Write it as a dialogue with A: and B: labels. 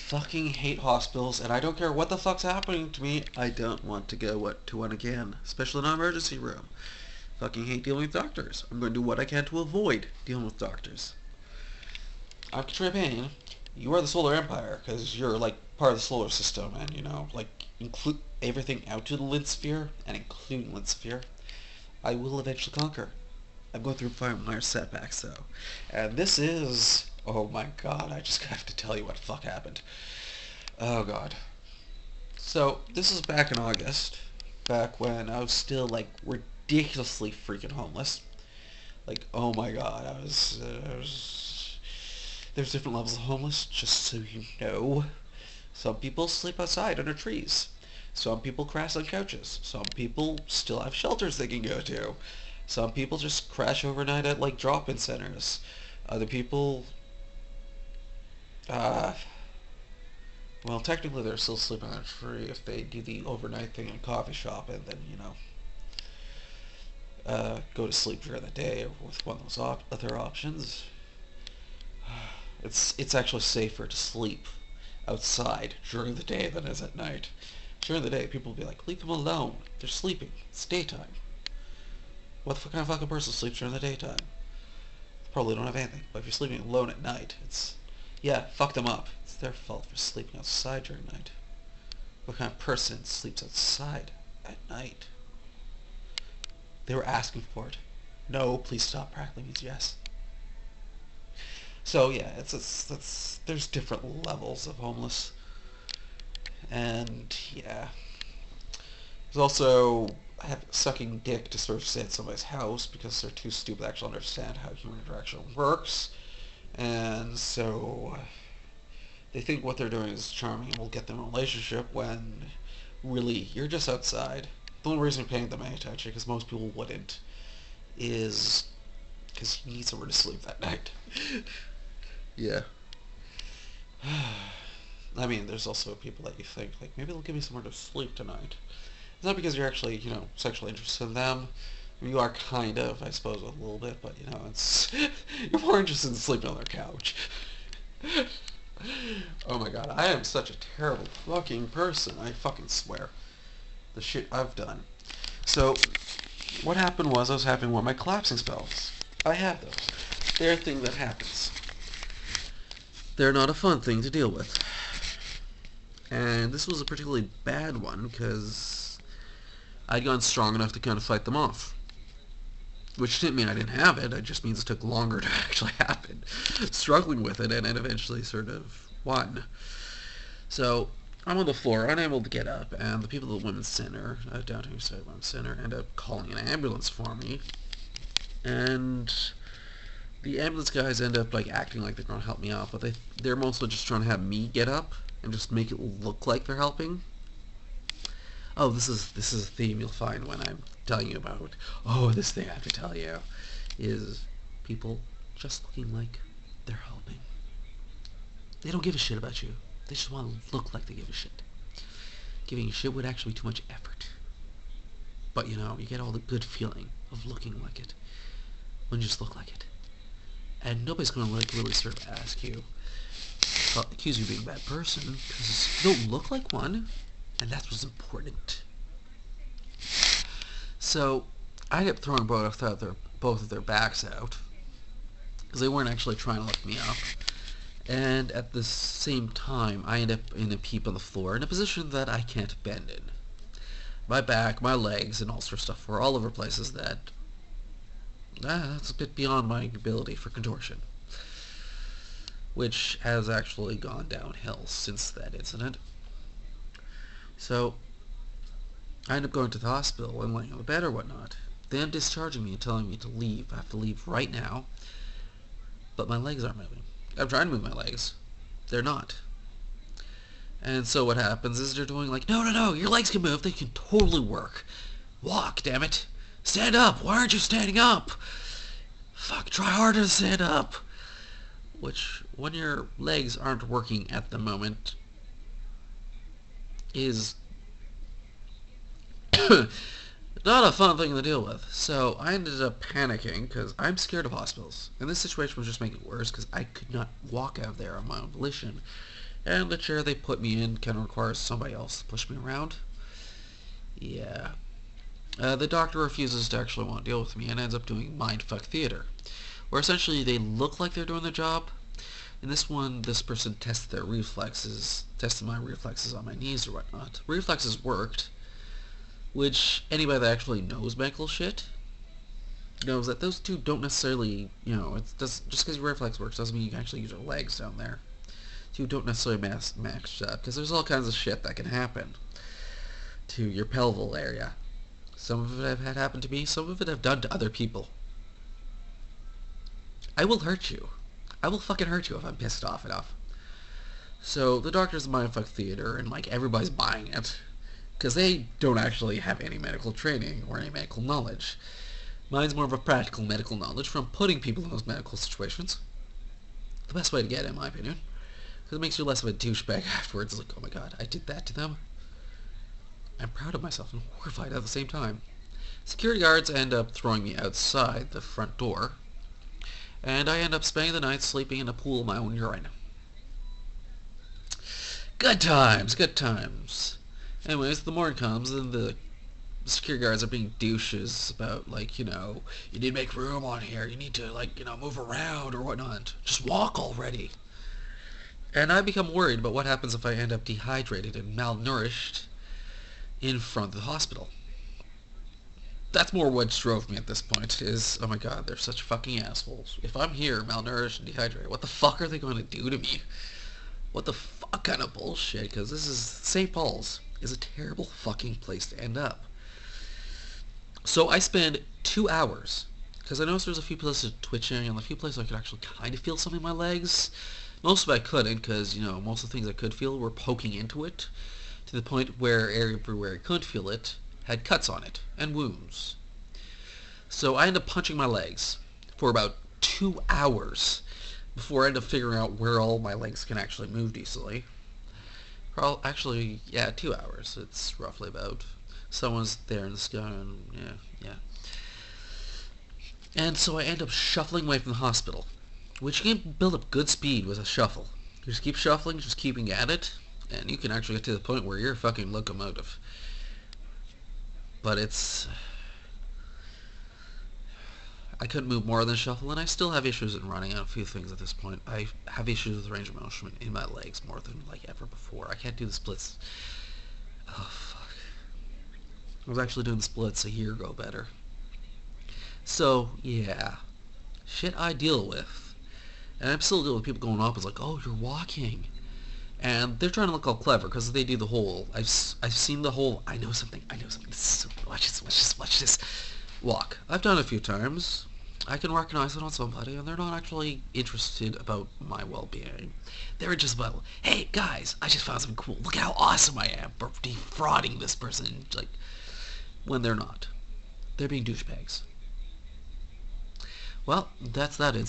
A: fucking hate hospitals, and I don't care what the fuck's happening to me. I don't want to go to one again, especially in an emergency room. Fucking hate dealing with doctors. I'm going to do what I can to avoid dealing with doctors. I'm Katrina Payne. You are the solar empire, because you're, like, part of the solar system, and, like, include everything out to the lid sphere, and including lid sphere. I will eventually conquer. I'm going through minor setbacks, though. And this is... Oh my god, I just have to tell you what the fuck happened. Oh god. So, this is back in August. Back when I was still, like, ridiculously freaking homeless. Like, oh my god, there's different levels of homeless, just so you know. Some people sleep outside under trees. Some people crash on couches. Some people still have shelters they can go to. Some people just crash overnight at, like, drop-in centers. Other people... well, technically they're still sleeping on a tree if they do the overnight thing in a coffee shop and then, go to sleep during the day with one of those other options. It's actually safer to sleep outside during the day than it is at night. During the day, people will be like, leave them alone. They're sleeping. It's daytime. What kind of fucking person sleeps during the daytime? Probably don't have anything. But if you're sleeping alone at night, yeah, fuck them up. It's their fault for sleeping outside during night. What kind of person sleeps outside at night? They were asking for it. No, please stop. Practically means yes. So yeah, there's different levels of homeless, and yeah, there's also sucking dick to sort of stay at somebody's house because they're too stupid to actually understand how human interaction works, and so they think what they're doing is charming and will get them a relationship when really you're just outside. The only reason you're paying them any attention, because most people wouldn't, is because you need somewhere to sleep that night. Yeah. I mean, there's also people that you think, like, maybe they'll give me somewhere to sleep tonight. It's not because you're actually, sexually interested in them. I mean, you are kind of, I suppose, a little bit, but, it's... you're more interested in sleeping on their couch. Oh my god, I am such a terrible fucking person. I fucking swear. The shit I've done. So, what happened was I was having one of my collapsing spells. I have those. They're a thing that happens. They're not a fun thing to deal with. And this was a particularly bad one because I'd gone strong enough to kind of fight them off. Which didn't mean I didn't have it, it just means it took longer to actually happen. Struggling with it, and it eventually sort of won. So, I'm on the floor, unable to get up, and the people at the Women's Center, downtown Eastside Women's Center, end up calling an ambulance for me. And the ambulance guys end up, like, acting like they're going to help me out, but they're mostly just trying to have me get up and just make it look like they're helping. Oh, this is a theme you'll find when I'm telling you about, this thing I have to tell you, is people just looking like they're helping. They don't give a shit about you. They just want to look like they give a shit. Giving a shit would actually be too much effort. But, you get all the good feeling of looking like it when you just look like it. And nobody's going to, like, really sort of ask you, accuse you of being a bad person, because you don't look like one, and that's what's important. So, I ended up throwing both of their backs out, because they weren't actually trying to lift me up. And at the same time, I end up in a heap on the floor in a position that I can't bend in. My back, my legs, and all sorts of stuff were all over places that... that's a bit beyond my ability for contortion. Which has actually gone downhill since that incident. So, I end up going to the hospital and laying on the bed or whatnot. They end up discharging me and telling me to leave. I have to leave right now. But my legs aren't moving. I'm trying to move my legs. They're not. And so what happens is they're doing like, no, your legs can move. They can totally work. Walk, damn it. Stand up. Why aren't you standing up? Fuck, try harder to stand up. Which, when your legs aren't working at the moment, is not a fun thing to deal with. So I ended up panicking because I'm scared of hospitals. And this situation was just making it worse because I could not walk out of there on my own volition. And the chair they put me in kind of requires somebody else to push me around. Yeah. The doctor refuses to actually want to deal with me and ends up doing mindfuck theater, where essentially they look like they're doing their job. In this one, this person tested my reflexes on my knees or whatnot. Reflexes worked, which anybody that actually knows medical shit knows that those two don't necessarily, just because your reflex works doesn't mean you can actually use your legs down there. You don't necessarily match up, because there's all kinds of shit that can happen to your pelvic area. Some of it I've had happen to me, some of it I've done to other people. I will hurt you. I will fucking hurt you if I'm pissed off enough. So the doctor's in mindfuck theater, and everybody's buying it, because they don't actually have any medical training or any medical knowledge. Mine's more of a practical medical knowledge from putting people in those medical situations. The best way to get it, in my opinion. Because it makes you less of a douchebag afterwards. It's like, oh my god, I did that to them. I'm proud of myself and horrified at the same time. Security guards end up throwing me outside the front door. And I end up spending the night sleeping in a pool of my own urine. Good times, good times. Anyways, the morning comes and the security guards are being douches about, you need to make room on here. You need to, move around or whatnot. Just walk already. And I become worried about what happens if I end up dehydrated and malnourished in front of the hospital. That's more what drove me at this point, is, oh my god, they're such fucking assholes. If I'm here, malnourished and dehydrated, what the fuck are they going to do to me? What the fuck kind of bullshit? Because this is, St. Paul's is a terrible fucking place to end up. So I spend 2 hours, because I noticed there's a few places twitching, and a few places I could actually kind of feel something in my legs. Most of it I couldn't, because, most of the things I could feel were poking into it, to the point where everywhere I could feel it had cuts on it, and wounds. So I ended up punching my legs for about 2 hours before I ended up figuring out where all my legs can actually move decently. Actually, yeah, 2 hours. It's roughly about. Someone's there in the sky, and yeah. And so I end up shuffling away from the hospital, which you can build up good speed with a shuffle. You just keep shuffling, just keeping at it, and you can actually get to the point where you're a fucking locomotive. But I couldn't move more than shuffle, and I still have issues in running on a few things at this point. I have issues with range of motion in my legs more than ever before. I can't do the splits. Oh fuck. I was actually doing the splits a year ago better. So yeah, shit I deal with, and I'm still dealing with people going up. It's like, oh, you're walking, and they're trying to look all clever because they do the whole. I've seen the whole. I know something. Watch this. Walk. I've done it a few times. I can recognize it on somebody, and they're not actually interested about my well-being. They're just about, hey guys, I just found something cool. Look how awesome I am for defrauding this person. When they're not, they're being douchebags. Well, that's that.